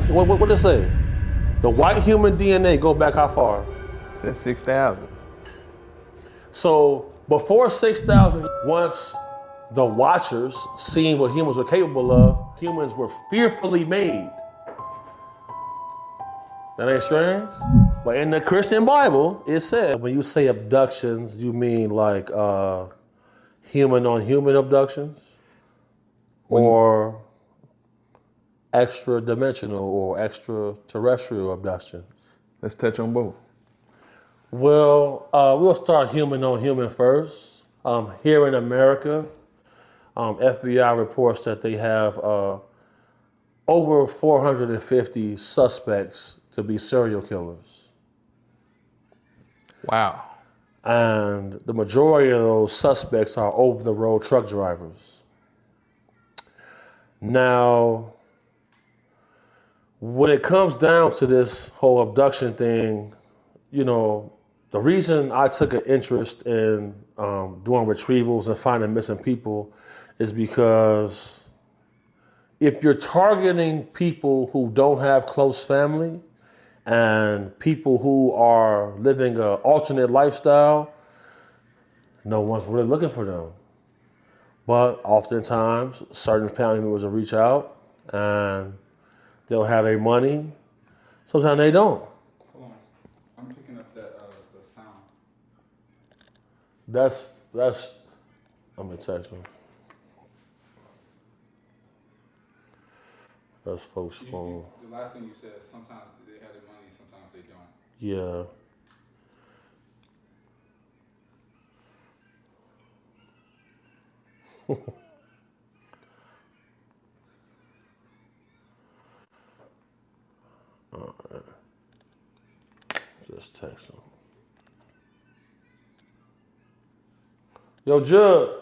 What did it say? The white human DNA go back how far? It says 6,000. So before 6,000, once the watchers seen what humans were capable of, humans were fearfully made. That ain't strange? But in the Christian Bible, it said when you say abductions, you mean like human on human abductions? Or extra dimensional or extraterrestrial abductions? Let's touch on both. Well, we'll start human on human first. Here in America, FBI reports that they have over 450 suspects to be serial killers. Wow. And the majority of those suspects are over-the-road truck drivers. Now, when it comes down to this whole abduction thing, you know, the reason I took an interest in doing retrievals and finding missing people is because if you're targeting people who don't have close family and people who are living an alternate lifestyle, no one's really looking for them. But oftentimes, certain family members will reach out and they'll have their money. Sometimes they don't. Hold on. I'm picking up that the sound. That's. I'm gonna text them. That's folks' phone. The last thing you said, sometimes they have their money, sometimes they don't. Yeah. All right. Just text him. Yo, Jud.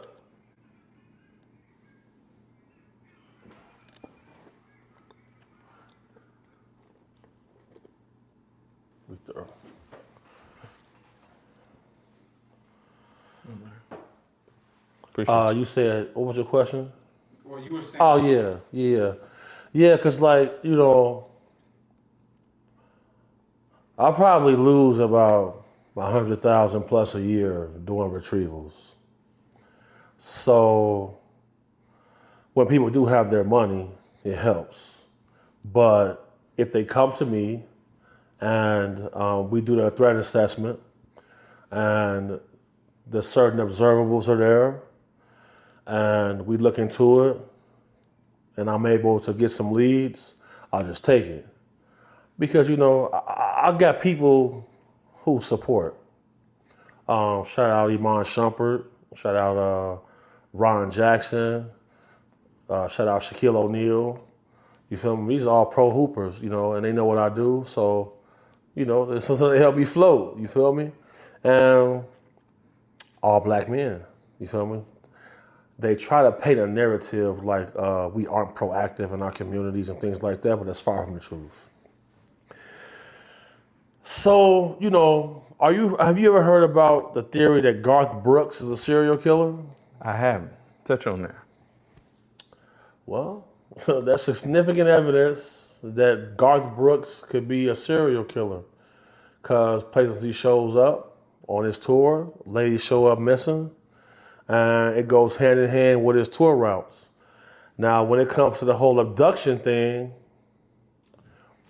You said, what was your question? Well, you were saying. Oh, yeah, because like, you know, I'll probably lose about 100,000 plus a year doing retrievals. So when people do have their money, it helps. But if they come to me and we do the threat assessment and the certain observables are there and we look into it and I'm able to get some leads, I'll just take it. Because, you know, I got people who support. Shout out Iman Shumpert, shout out Ron Jackson, shout out Shaquille O'Neal. You feel me? These are all pro hoopers, you know, and they know what I do. So, you know, there's something to help me float, you feel me? And all black men, you feel me? They try to paint a narrative like we aren't proactive in our communities and things like that, but that's far from the truth. So, you know, have you ever heard about the theory that Garth Brooks is a serial killer? I haven't. Touch on that. Well, that's significant evidence that Garth Brooks could be a serial killer because places he shows up on his tour, ladies show up missing, and it goes hand in hand with his tour routes. Now, when it comes to the whole abduction thing,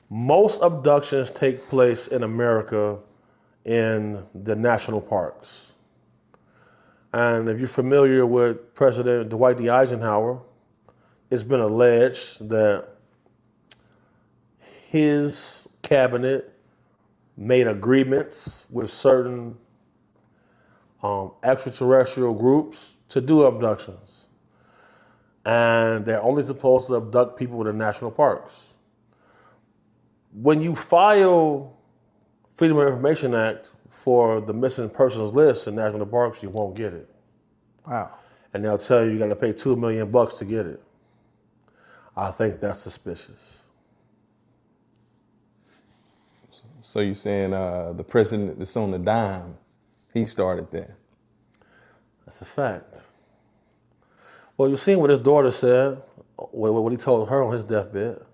most abductions take place in America in the national parks. And if you're familiar with President Dwight D. Eisenhower, it's been alleged that his cabinet made agreements with certain extraterrestrial groups to do abductions. And they're only supposed to abduct people in the national parks. When you file Freedom of Information Act for the missing persons list in national parks, you won't get it. Wow. And they'll tell you got to pay $2 million to get it. I think that's suspicious. So you're saying the president that's on the dime, he started that? That's a fact. Well, you've seen what his daughter said, what he told her on his deathbed.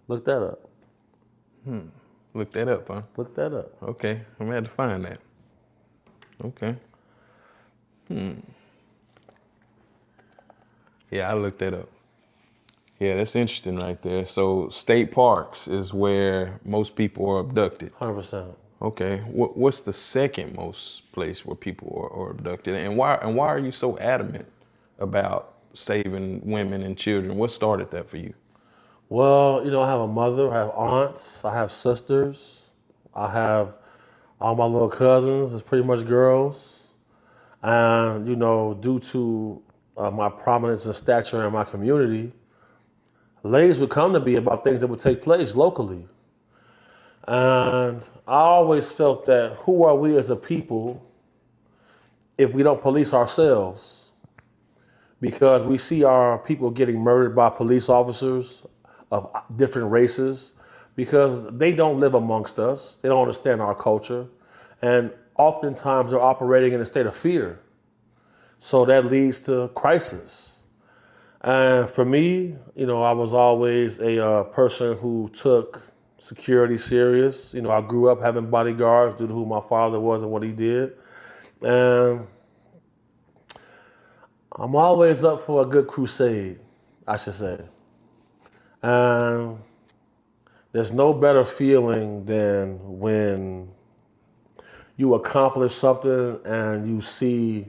Look that up. Look that up, huh? Look that up. Okay, I'm gonna have to find that. Okay. Yeah, I looked that up. Yeah, that's interesting right there. So state parks is where most people are abducted. 100%. Okay. What's the second most place where people are abducted? And why are you so adamant about saving women and children? What started that for you? Well, I have a mother, I have aunts, I have sisters, I have all my little cousins. It's pretty much girls. And, due to my prominence and stature in my community, ladies would come to me about things that would take place locally. And I always felt that who are we as a people if we don't police ourselves? Because we see our people getting murdered by police officers of different races because they don't live amongst us. They don't understand our culture. And oftentimes they're operating in a state of fear. So that leads to crisis. And for me, I was always a person who took security serious. I grew up having bodyguards due to who my father was and what he did. And I'm always up for a good crusade, I should say. And there's no better feeling than when you accomplish something and you see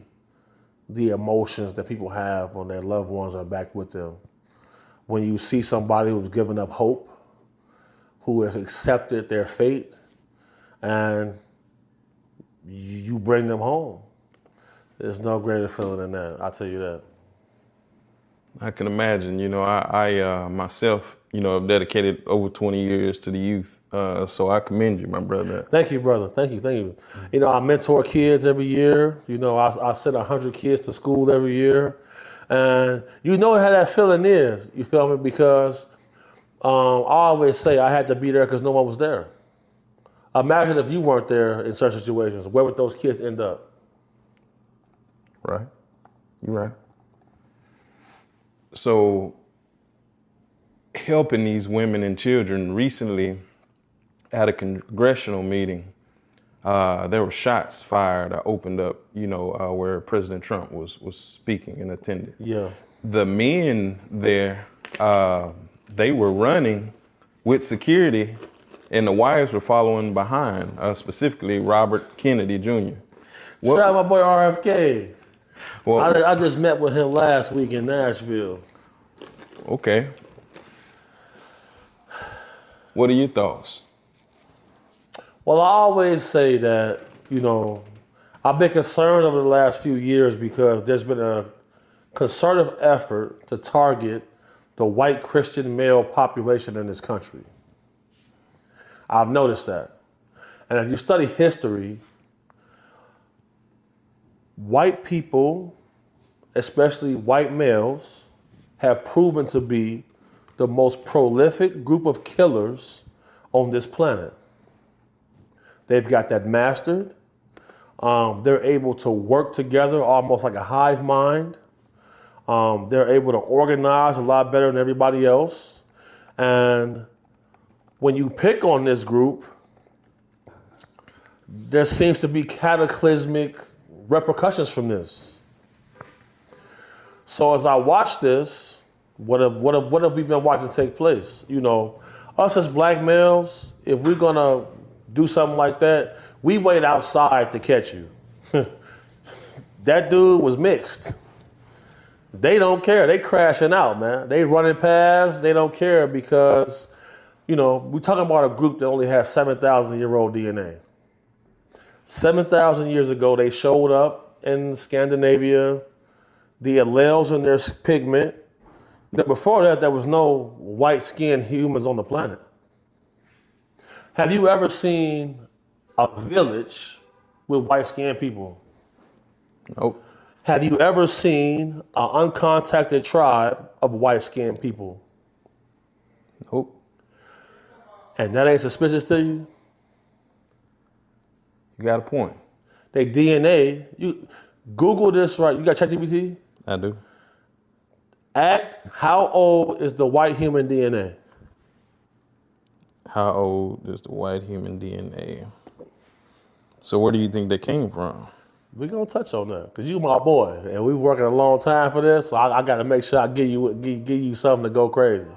the emotions that people have when their loved ones are back with them. When you see somebody who's given up hope, who has accepted their fate, and you bring them home. There's no greater feeling than that, I'll tell you that. I can imagine. I myself, have dedicated over 20 years to the youth. So I commend you, my brother. Thank you, brother. Thank you. I mentor kids every year. I send 100 kids to school every year. And you know how that feeling is, you feel me? Because I always say I had to be there because no one was there. Imagine if you weren't there in certain situations. Where would those kids end up? Right. You're right. So helping these women and children, recently at a congressional meeting, there were shots fired. I opened up, where President Trump was speaking and attended. Yeah. The men there, they were running with security, and the wives were following behind, specifically Robert Kennedy Jr. Shout out my boy RFK. Well, I just met with him last week in Nashville. Okay. What are your thoughts? Well, I always say that, I've been concerned over the last few years because there's been a concerted effort to target the white Christian male population in this country. I've noticed that. And if you study history, white people, especially white males, have proven to be the most prolific group of killers on this planet. They've got that mastered. They're able to work together almost like a hive mind. They're able to organize a lot better than everybody else. And when you pick on this group, there seems to be cataclysmic repercussions from this. So as I watch this, what have we been watching take place? Us as black males, if we're gonna do something like that, we wait outside to catch you. That dude was mixed. They don't care. They crashing out, man. They running past. They don't care because, we're talking about a group that only has 7,000-year-old DNA. 7,000 years ago, they showed up in Scandinavia. The alleles in their pigment. Before that, there was no white-skinned humans on the planet. Have you ever seen a village with white-skinned people? Nope. Have you ever seen an uncontacted tribe of white-skinned people? Nope. And that ain't suspicious to you? You got a point. They DNA, you Google this, right? You got ChatGPT? I do. Ask, how old is the white human DNA? How old is the white human DNA? So where do you think they came from? We're going to touch on that because you my boy, and we working a long time for this, so I got to make sure I give you something to go crazy.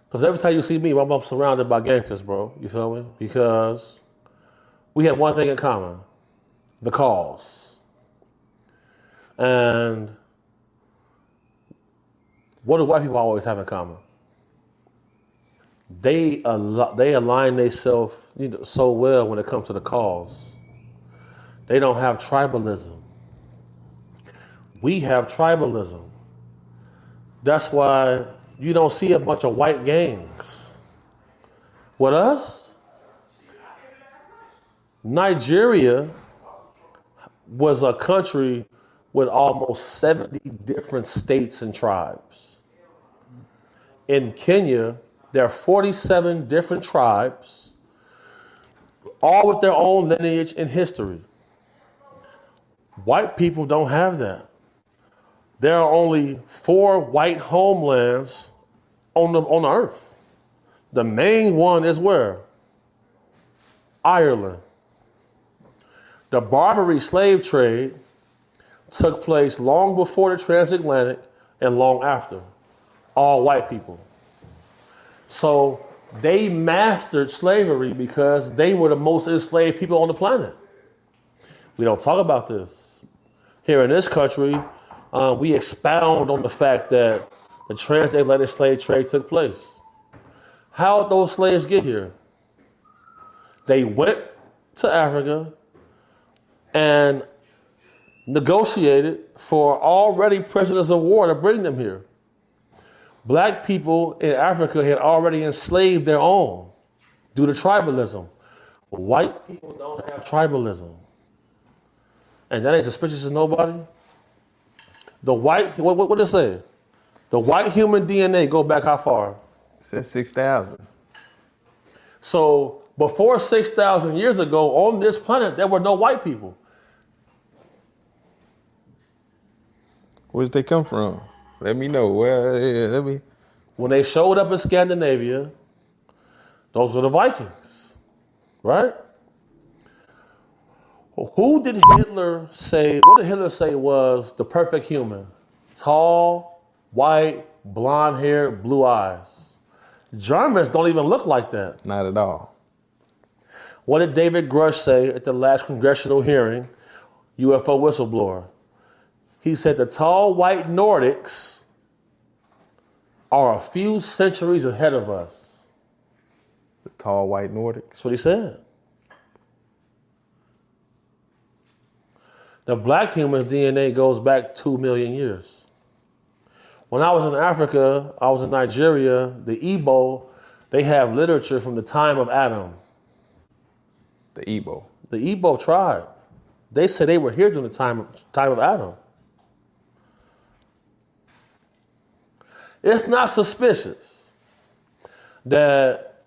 Because every time you see me, I'm surrounded by gangsters, bro. You feel me? Because we have one thing in common, the cause. And what do white people always have in common? They align themselves so well when it comes to the cause. They don't have tribalism. We have tribalism. That's why you don't see a bunch of white gangs. With us, Nigeria was a country with almost 70 different states and tribes. In Kenya, there are 47 different tribes, all with their own lineage and history. White people don't have that. There are only 4 white homelands on the earth. The main one is where? Ireland. The Barbary slave trade took place long before the transatlantic and long after. All white people. So they mastered slavery because they were the most enslaved people on the planet. We don't talk about this. Here in this country, we expound on the fact that the transatlantic slave trade took place. How did those slaves get here? They went to Africa and negotiated for already prisoners of war to bring them here. Black people in Africa had already enslaved their own due to tribalism. White people don't have tribalism. And that ain't suspicious to nobody. What did it say? The white human DNA go back how far? It says 6,000. So before 6,000 years ago on this planet, there were no white people. Where did they come from? Let me know. When they showed up in Scandinavia, those were the Vikings, right? Who did Hitler say, what did Hitler say was the perfect human? Tall, white, blonde hair, blue eyes. Germans don't even look like that. Not at all. What did David Grush say at the last congressional hearing, UFO whistleblower? He said the tall white Nordics are a few centuries ahead of us. The tall white Nordics. That's what he said. The black human's DNA goes back 2 million years. When I was in Africa, I was in Nigeria, the Igbo, they have literature from the time of Adam. The Igbo. The Igbo tribe. They said they were here during the time of Adam. It's not suspicious that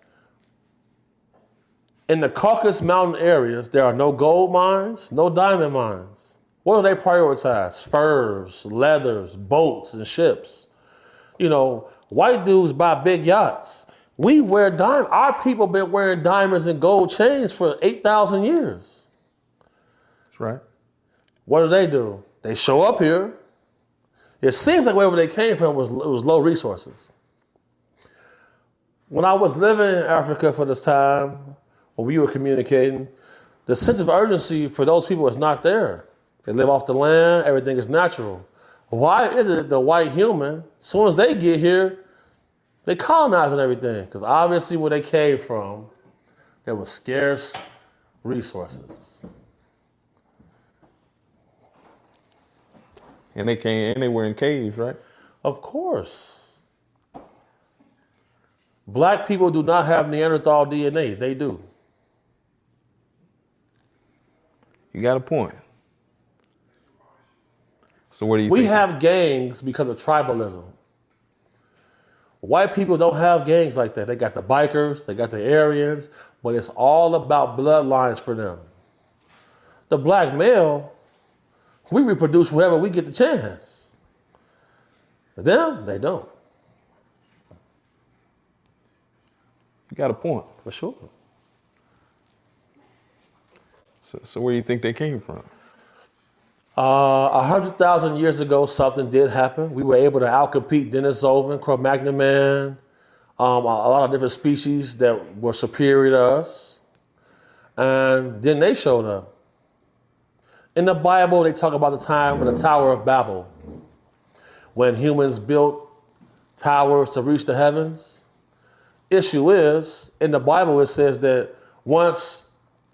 in the Caucasus Mountain areas, there are no gold mines, no diamond mines. What do they prioritize? Furs, leathers, boats, and ships. You know, white dudes buy big yachts. We wear diamonds. Our people been wearing diamonds and gold chains for 8,000 years. That's right. What do? They show up here. It seems like wherever they came from was low resources. When I was living in Africa for this time, when we were communicating, the sense of urgency for those people is not there. They live off the land, everything is natural. Why is it the white human, as soon as they get here, they colonizing everything? Because obviously where they came from, there was scarce resources. And they were in caves, right? Of course. Black people do not have Neanderthal DNA. They do. You got a point. So what do you We think? have gangs because of tribalism. White people don't have gangs like that. They got the bikers, they got the Aryans, but it's all about bloodlines for them. The black male, we reproduce wherever we get the chance. Them, they don't. got a point. For sure. So where do you think they came from? 100,000 years ago, something did happen. We were able to outcompete Denisovan, Cro-Magnon man, a lot of different species that were superior to us. And then they showed up. In the Bible, they talk about the time of the Tower of Babel, when humans built towers to reach the heavens. Issue is, in the Bible, it says that once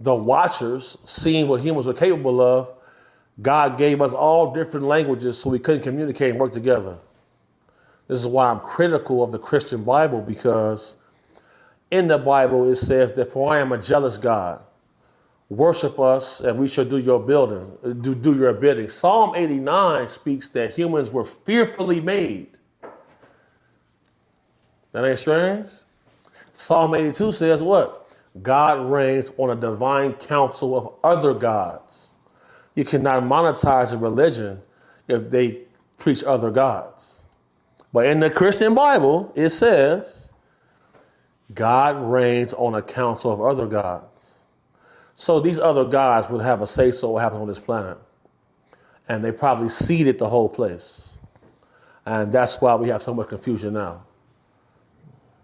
the watchers seen what humans were capable of, God gave us all different languages so we couldn't communicate and work together. This is why I'm critical of the Christian Bible, because in the Bible it says that for I am a jealous God. Worship us and we shall do your do your bidding. Psalm 89 speaks that humans were fearfully made. That ain't strange? Psalm 82 says what? God reigns on a divine council of other gods. You cannot monetize a religion if they preach other gods. But in the Christian Bible, it says God reigns on a council of other gods. So these other gods would have a say-so what happens on this planet. And they probably seeded the whole place. And that's why we have so much confusion now.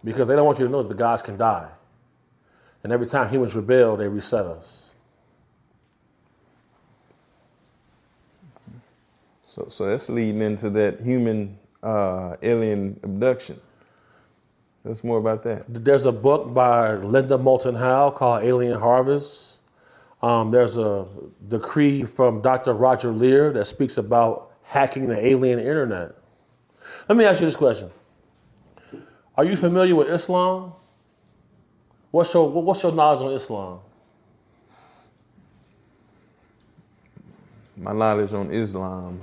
Because they don't want you to know that the gods can die. And every time humans rebel, they reset us. So that's leading into that human alien abduction. That's more about that. There's a book by Linda Moulton Howe called Alien Harvest. There's a decree from Dr. Roger Lear that speaks about hacking the alien internet. Let me ask you this question. Are you familiar with Islam? What's your knowledge on Islam? My knowledge on Islam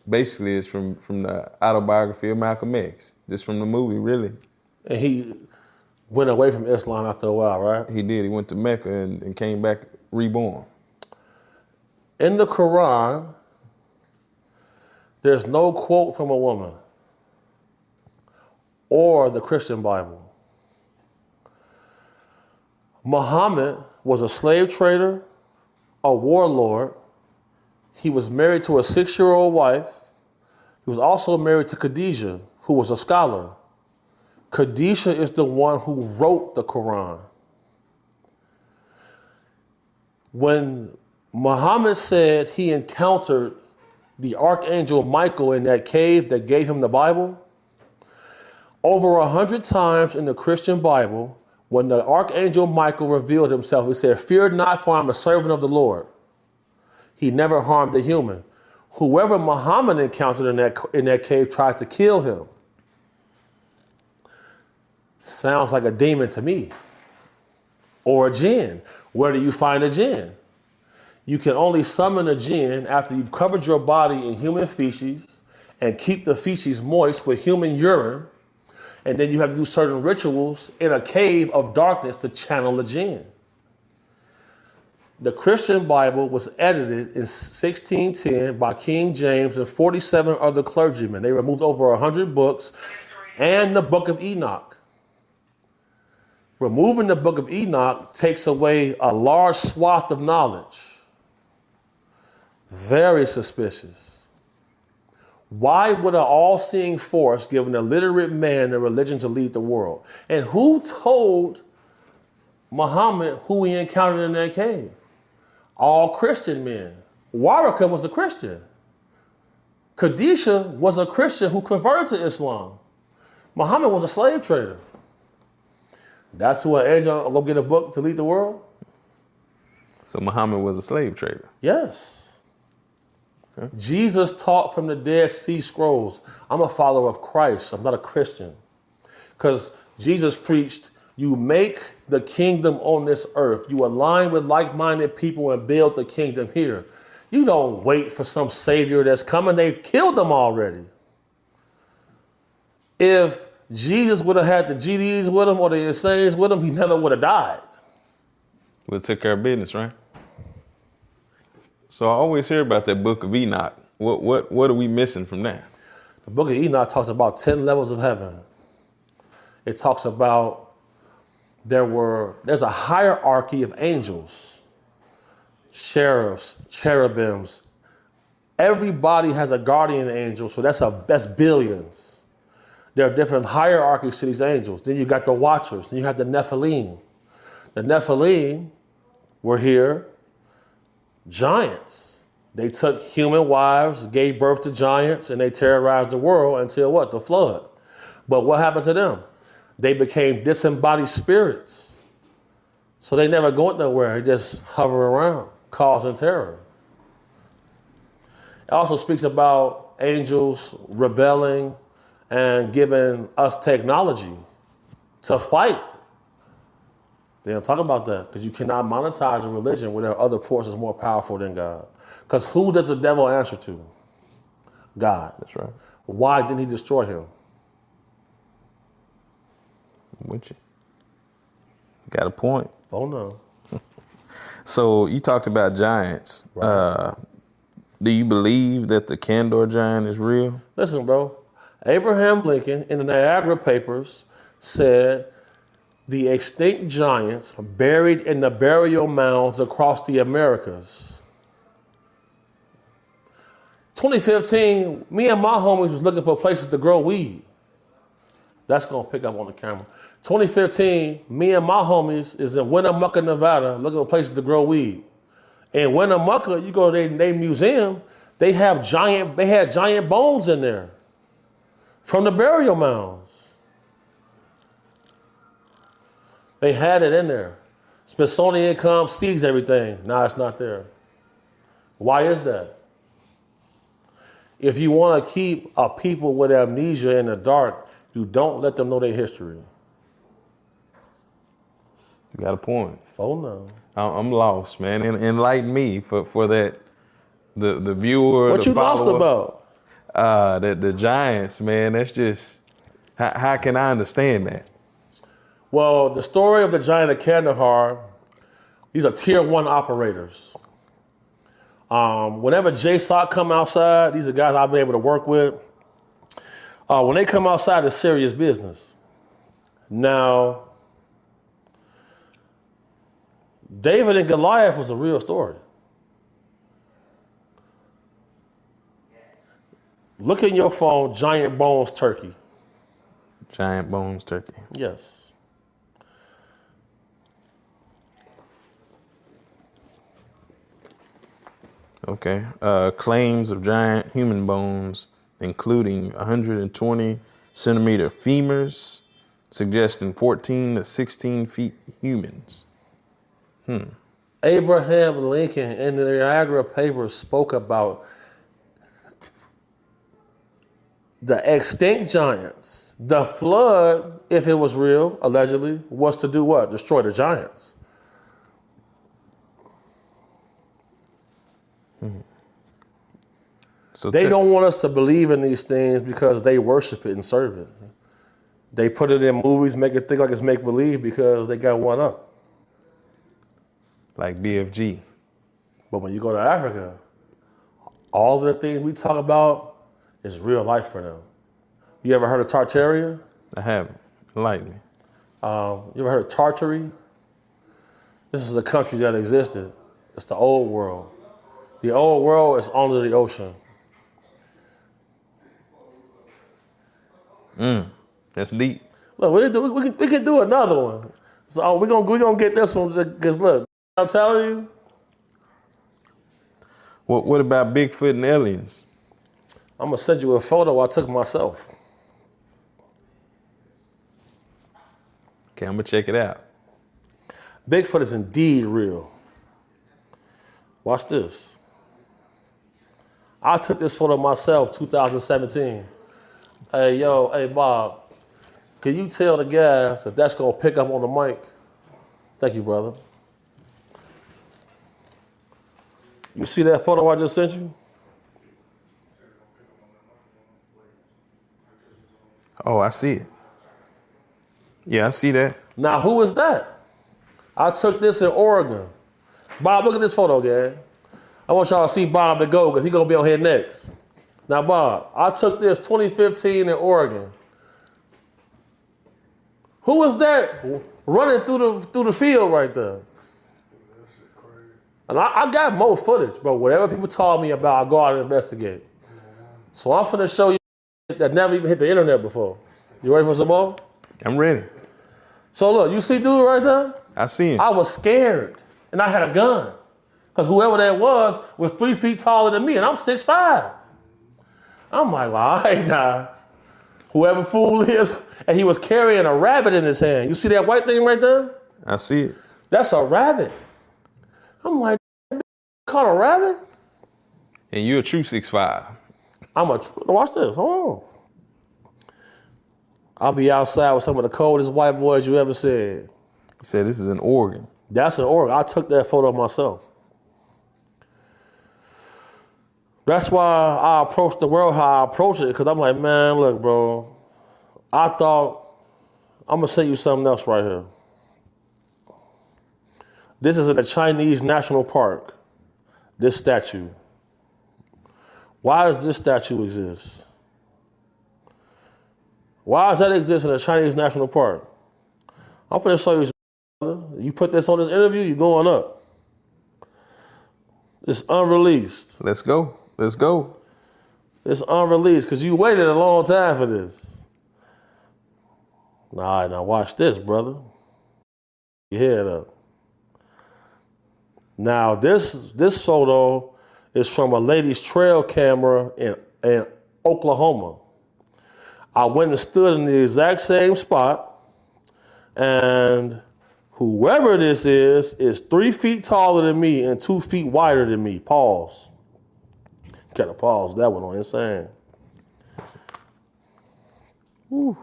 basically is from the autobiography of Malcolm X, just from the movie, really. And he went away from Islam after a while, right? He did. He went to Mecca and came back reborn. In the Quran, there's no quote from a woman or the Christian Bible. Muhammad was a slave trader, a warlord. He was married to a 6-year-old wife. He was also married to Khadijah, who was a scholar. Khadijah is the one who wrote the Quran. When Muhammad said he encountered the archangel Michael in that cave that gave him the Bible, over 100 times in the Christian Bible, when the archangel Michael revealed himself, he said, "Fear not, for I am a servant of the Lord." He never harmed a human. Whoever Muhammad encountered in that cave tried to kill him. Sounds like a demon to me. Or a jinn. Where do you find a jinn? You can only summon a jinn after you've covered your body in human feces and keep the feces moist with human urine. And then you have to do certain rituals in a cave of darkness to channel a jinn. The Christian Bible was edited in 1610 by King James and 47 other clergymen. They removed over 100 books and the Book of Enoch. Removing the Book of Enoch takes away a large swath of knowledge. Very suspicious. Why would an all-seeing force give an illiterate man a religion to lead the world? And who told Muhammad who he encountered in that cave? All Christian men. Waraka was a Christian. Khadijah was a Christian who converted to Islam. Muhammad was a slave trader. That's who an angel will go get a book to lead the world? So Muhammad was a slave trader. Yes. Okay. Jesus taught from the Dead Sea Scrolls. I'm a follower of Christ. I'm not a Christian. Because Jesus preached, you make the kingdom on this earth. You align with like-minded people and build the kingdom here. You don't wait for some savior that's coming. They killed them already. If Jesus would have had the GDs with him or the Insanes with him, he never would have died. We took care of business, right? So I always hear about that Book of Enoch. What are we missing from that? The Book of Enoch talks about 10 levels of heaven. It talks about there's a hierarchy of angels, sheriffs, cherubims. Everybody has a guardian angel, so that's billions. There are different hierarchies to these angels. Then you got the watchers, then you have the nephilim. The nephilim were here, giants. They took human wives, gave birth to giants, and they terrorized the world until what? The flood. But what happened to them? They became disembodied spirits. So they never go nowhere. They just hover around, causing terror. It also speaks about angels rebelling and giving us technology to fight. They don't talk about that because you cannot monetize a religion where there are other forces more powerful than God. Because who does the devil answer to? God. That's right. Why didn't he destroy him? I'm with you. Got a point. Oh no. So you talked about giants. Right. Do you believe that the Candor giant is real? Listen, bro. Abraham Lincoln in the Niagara Papers said the extinct giants buried in the burial mounds across the Americas. 2015, me and my homies was looking for places to grow weed. That's gonna pick up on the camera. 2015, me and my homies is in Winnemucca, Nevada, looking for places to grow weed. In Winnemucca, you go to their museum, they had giant bones in there from the burial mounds. They had it in there. Smithsonian comes, sees everything. Now it's not there. Why is that? If you want to keep a people with amnesia in the dark, you don't let them know their history. You got a point. Oh no. I'm lost, man. Enlighten me for that. The viewer. What the you lost follower. about? The giants, man. That's just how can I understand that? Well, the story of the giant of Kandahar, these are tier 1 operators. Whenever JSOC come outside, these are guys I've been able to work with. When they come outside, it's serious business. Now, David and Goliath was a real story. Look in your phone, Giant Bones Turkey. Giant bones turkey. Yes. Okay. Claims of giant human bones, including 120 centimeter femurs, suggesting 14 to 16 feet humans. Abraham Lincoln in the Niagara Papers spoke about the extinct giants. The flood, if it was real, allegedly, was to do what? Destroy the giants. So They don't want us to believe in these things because they worship it and serve it. They put it in movies, make it think like it's make-believe because they got one up. like BFG. But when you go to Africa, all of the things we talk about is real life for them. You ever heard of Tartaria? I haven't. Enlighten me. You ever heard of Tartary? This is a country that existed. It's the old world. The old world is under the ocean. That's deep. Look, we can do another one. So we're gonna get this one because look, I'm telling you. What about Bigfoot and aliens? I'm gonna send you a photo I took myself. Okay, I'm gonna check it out. Bigfoot is indeed real. Watch this. I took this photo myself, 2017. Hey Bob, can you tell the guys that that's gonna pick up on the mic? Thank you, brother. You see that photo I just sent you? Oh, I see it. Yeah, I see that. Now, who is that? I took this in Oregon. Bob, look at this photo, gang. I want y'all to see Bob to go because he's going to be on here next. Now, Bob, I took this 2015 in Oregon. Who is that? running through the field right there. That shit crazy. And I got more footage, bro. Whatever people told me about, I go out and investigate. So I'm finna show you that never even hit the internet before. You ready for some more? I'm ready. So look, you see dude right there? I see him. I was scared, and I had a gun. Because whoever that was 3 feet taller than me, and I'm 6'5". I'm like, well, all right now. Whoever fool is, and he was carrying a rabbit in his hand. You see that white thing right there? I see it. That's a rabbit. I'm like, caught a rabbit? And you a true 6'5". Watch this, hold on. I'll be outside with some of the coldest white boys you ever seen. You said this is an organ. That's an organ. I took that photo myself. That's why I approach the world how I approach it, because I'm like, man, look, bro, I thought, I'm going to show you something else right here. This is in the Chinese National Park, this statue. Why does this statue exist? Why does that exist in the Chinese National Park? I'm going to show you something. You put this on this interview, you're going up. It's unreleased. Let's go. Let's go. It's unreleased because you waited a long time for this. All right, now watch this, brother. Your head up. Now this photo is from a lady's trail camera in Oklahoma. I went and stood in the exact same spot, and whoever this is 3 feet taller than me and 2 feet wider than me. Pause. Gotta pause that one on insane. Whew.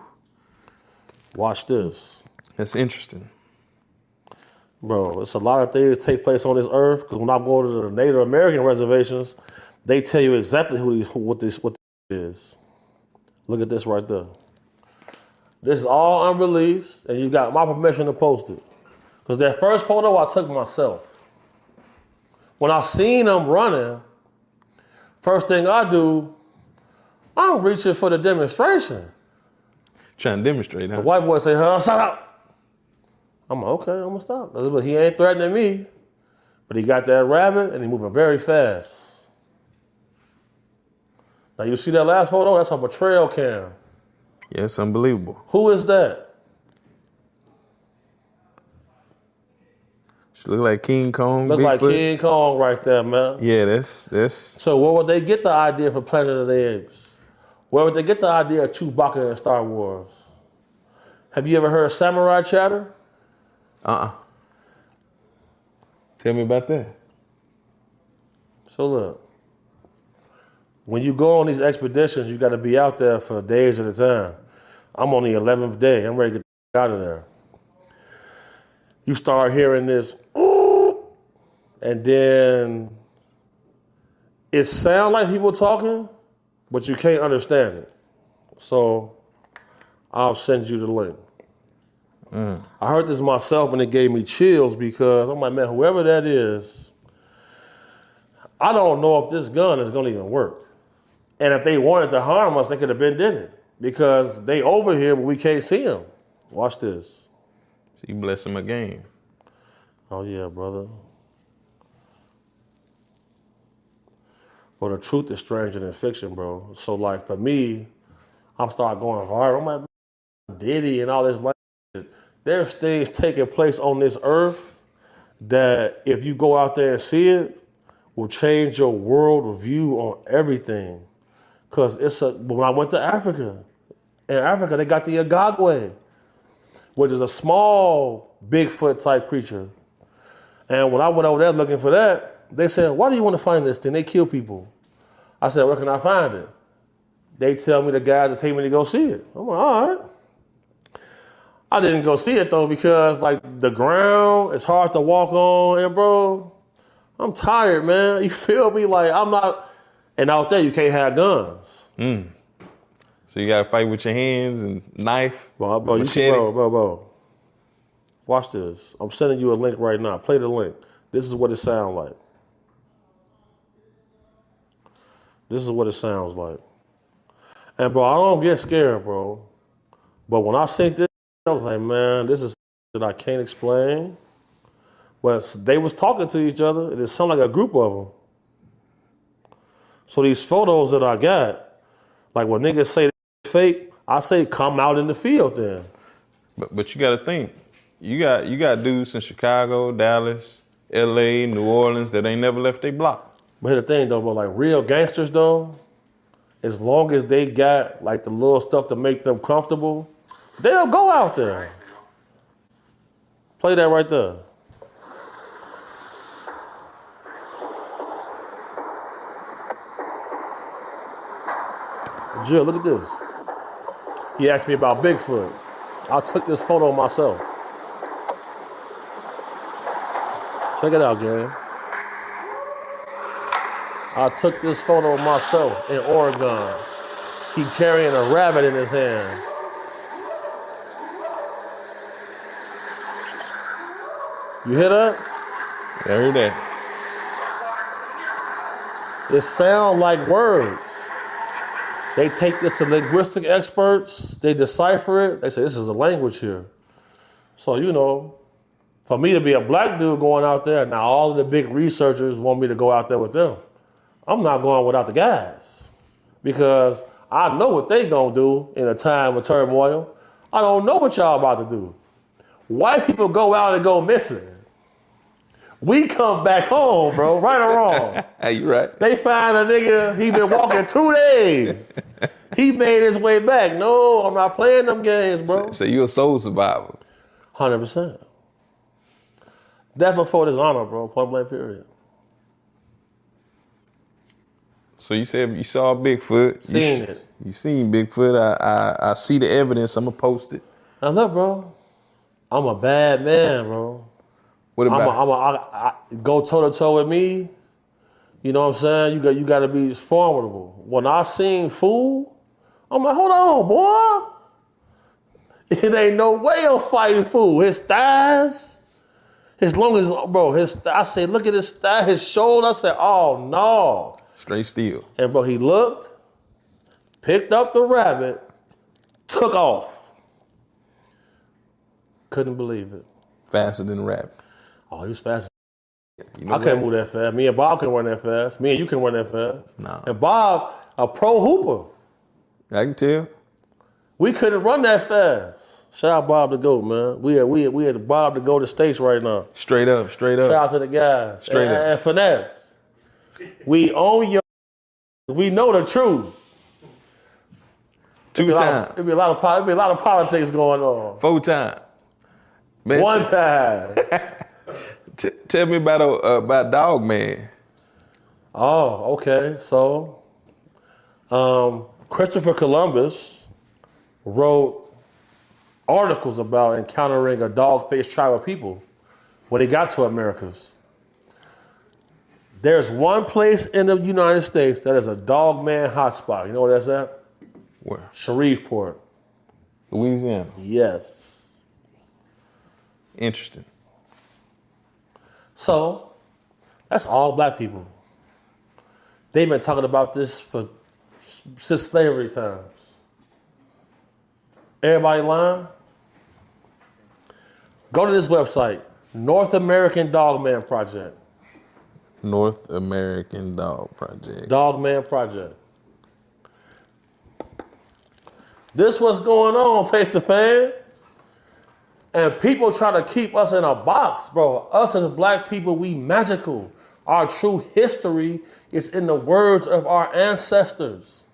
Watch this. That's interesting. Bro, it's a lot of things that take place on this earth, because when I go to the Native American reservations, they tell you exactly what this is. Look at this right there. This is all unreleased, and you got my permission to post it. Because that first photo I took myself. When I seen them running, first thing I do, I'm reaching for the demonstration. Trying to demonstrate, huh? The white boy say, huh, stop. I'm like, okay, I'm gonna stop. But he ain't threatening me. But he got that rabbit and he moving very fast. Now you see that last photo? That's a trail cam. Yes, unbelievable. Who is that? She look like King Kong. Look Bigfoot. like King Kong right there, man. Yeah, that's. So where would they get the idea for Planet of the Apes? Where would they get the idea of Chewbacca in Star Wars? Have you ever heard samurai chatter? Tell me about that. So look, when you go on these expeditions, you got to be out there for days at a time. I'm on the 11th day. I'm ready to get out of there. You start hearing this, ooh, and then it sounds like people talking, but you can't understand it. So I'll send you the link. I heard this myself and it gave me chills, because I'm like, man, whoever that is, I don't know if this gun is gonna even work. And if they wanted to harm us, they could have been did it, because they over here, but we can't see them. Watch this. So you bless him again. Oh yeah, brother. Well, the truth is stranger than fiction, bro. So like for me, I'm start going viral. I'm like, Diddy and all this like. There's things taking place on this earth that if you go out there and see it, will change your world view on everything. Because when I went to Africa, in Africa they got the Agagwe, which is a small Bigfoot type creature. And when I went over there looking for that, they said, why do you want to find this thing? They kill people. I said, where can I find it? They tell me the guys that take me to go see it. I'm like, all right. I didn't go see it though, because like the ground is hard to walk on, and bro, I'm tired, man. You feel me? Like I'm not, and out there you can't have guns. So you gotta fight with your hands and knife. Bro, machete. bro. Watch this. I'm sending you a link right now. Play the link. This is what it sounds like. This is what it sounds like. And bro, I don't get scared, bro. But when I seen this, I was like, man, this is that I can't explain. But they was talking to each other, and it sounded like a group of them. So these photos that I got, like when niggas say they're fake, I say come out in the field then. But you got to think, you got dudes in Chicago, Dallas, L.A., New Orleans that ain't never left their block. But here's the thing though, bro, like real gangsters though, as long as they got like the little stuff to make them comfortable, they'll go out there. Play that right there. Jill, look at this. He asked me about Bigfoot. I took this photo myself. Check it out, gang. I took this photo myself in Oregon. He carrying a rabbit in his hand. You hear that? I heard that. It sound like words. They take this to linguistic experts, they decipher it, they say this is a language here. So, you know, for me to be a black dude going out there, now all of the big researchers want me to go out there with them. I'm not going without the guys because I know what they gonna do in a time of turmoil. I don't know what y'all about to do. White people go out and go missing. We come back home, bro, right or wrong. Hey, you right. They find a nigga, he been walking 2 days. He made his way back. No, I'm not playing them games, bro. So you a soul survivor. 100%. Death before dishonor, bro, point blank period. So you said you saw Bigfoot. Seen it. You seen Bigfoot. I see the evidence. I'm going to post it. Now look, bro, I'm a bad man, bro. What about I go toe to toe with me. You know what I'm saying? You got to be formidable. When I seen Fool, I'm like, hold on, boy. It ain't no way I'm fighting Fool. His thighs, as long as, bro, I say, look at his thigh, his shoulder. I said, oh no. straight steel? And bro, he looked, picked up the rabbit, took off. Couldn't believe it. Faster than a rabbit. Oh, he was fast. You know I couldn't move that fast. Me and Bob couldn't run that fast. Me and you couldn't run that fast. No. And Bob, a pro hooper. I can tell. We couldn't run that fast. Shout out Bob the GOAT, man. We had Bob the GOAT the States right now. Straight up. Shout out to the guys. Straight up. And Finesse. We own your. We know the truth. 2 times. It'd be a lot of politics going on. 4 times. Man, 1 time. Tell me about Dog Man. Oh, okay. So, Christopher Columbus wrote articles about encountering a dog-faced tribe of people when he got to Americas. There's one place in the United States that is a dog man hotspot. You know where that's at? Where? Shreveport. Louisiana. Yes. Interesting. So, that's all black people. They've been talking about this since slavery times. Everybody lying? Go to this website, North American Dogman Project. North American Dog Project. Dogman Project. This what's going on, Taste the Fan. And people try to keep us in a box, bro. Us as black people, we magical. Our true history is in the words of our ancestors.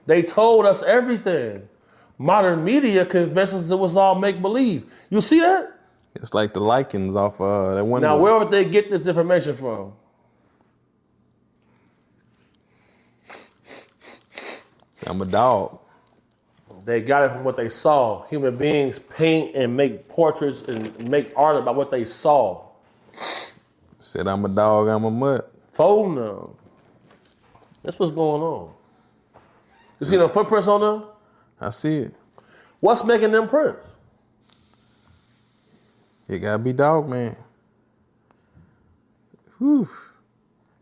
They told us everything. Modern media convinces us it was all make-believe. You see that? It's like the lichens off that one. Now, where would they get this information from? I'm a dog. They got it from what they saw. Human beings paint and make portraits and make art about what they saw. Said I'm a dog, I'm a mutt. Phone them. That's what's going on. You see no footprints on them? I see it. What's making them prints? It gotta be Dog Man. Whew.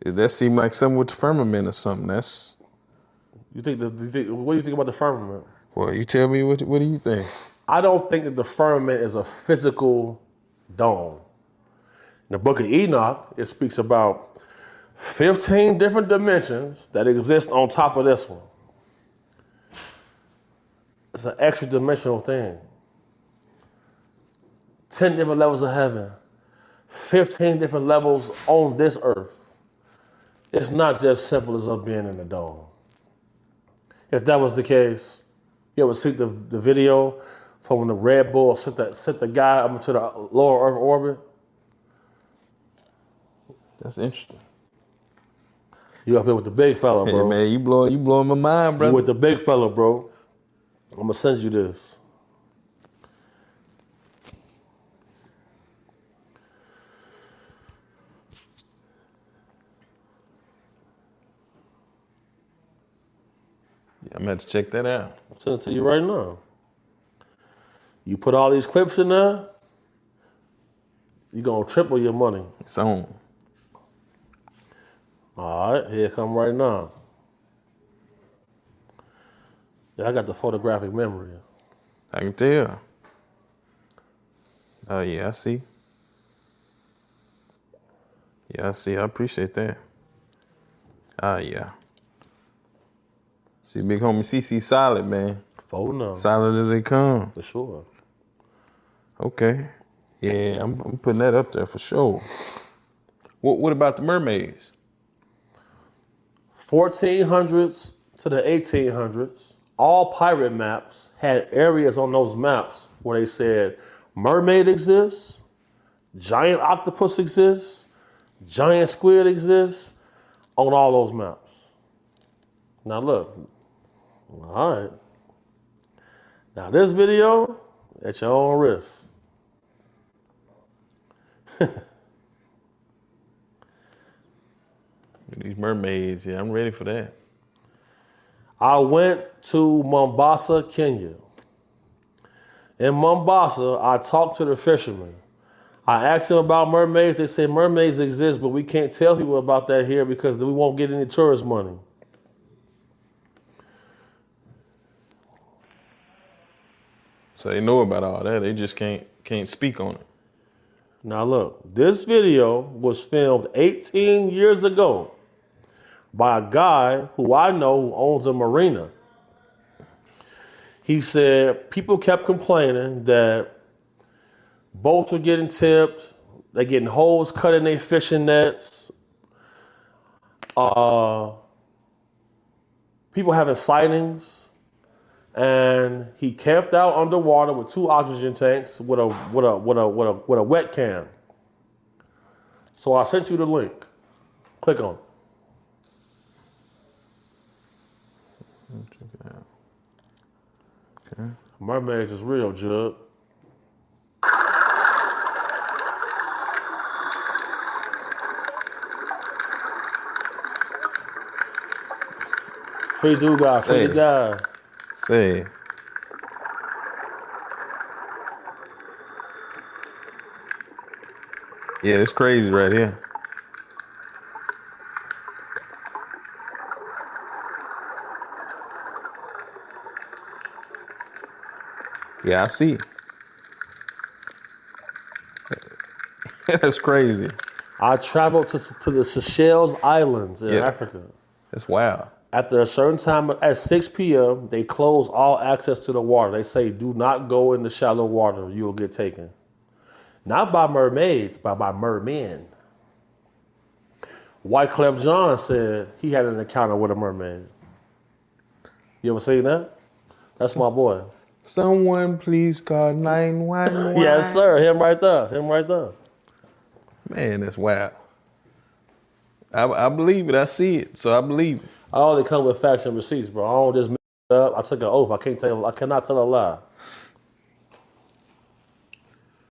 That seemed like something with the firmament or something. That's. What do you think about the firmament? Well, you tell me, what do you think? I don't think that the firmament is a physical dome. In the Book of Enoch, it speaks about 15 different dimensions that exist on top of this one. It's an extra dimensional thing. 10 different levels of heaven, 15 different levels on this earth. It's not just simple as us being in the dome. If that was the case, you ever see the video from when the Red Bull sent the guy up into the lower Earth orbit? That's interesting. You up here with the big fella, bro. Hey, man, you blowing my mind, You brother. with the big fella, bro. I'm gonna send you this. Yeah, I'm gonna have to check that out. I'm sending it to you right now. You put all these clips in there, you're gonna triple your money. It's on. All right, here it come right now. Yeah, I got the photographic memory. I can tell. Oh, yeah, I see. Yeah, I see. I appreciate that. Ah, yeah. See, big homie CC solid, man. Oh no, Solid as they come. for sure. Okay. Yeah, I'm putting that up there for sure. What about the mermaids? 1400s to the 1800s, all pirate maps had areas on those maps where they said mermaid exists, giant octopus exists, giant squid exists, on all those maps. Now look, all right. Now this video, at your own risk. These mermaids, yeah, I'm ready for that. I went to Mombasa, Kenya. In Mombasa, I talked to the fishermen. I asked them about mermaids. They say mermaids exist, but we can't tell people about that here because we won't get any tourist money. So they know about all that. They just can't speak on it. Now look, this video was filmed 18 years ago by a guy who I know who owns a marina. He said people kept complaining that boats were getting tipped, they're getting holes cut in their fishing nets, people having sightings, and he camped out underwater with 2 oxygen tanks with a wet can. So I sent you the link. Click on it. Check it out. Okay. Mermaids is real, Judd. Free dude guy, free Say. guy. Say. Yeah, it's crazy right here. Yeah, I see. That's crazy. I traveled to the Seychelles Islands in Yeah. Africa. That's wild. After a certain time, at 6 p.m., they close all access to the water. They say, do not go in the shallow water. You will get taken. Not by mermaids, but by mermen. Wyclef Jean said he had an encounter with a mermaid. You ever seen that? That's my boy. Someone please call 911. Yes, sir. Him right there. Him right there. Man, that's wild. I believe it. I see it. So I believe it. I only come with facts and receipts, bro. I don't just make it up. I took an oath. I cannot tell a lie.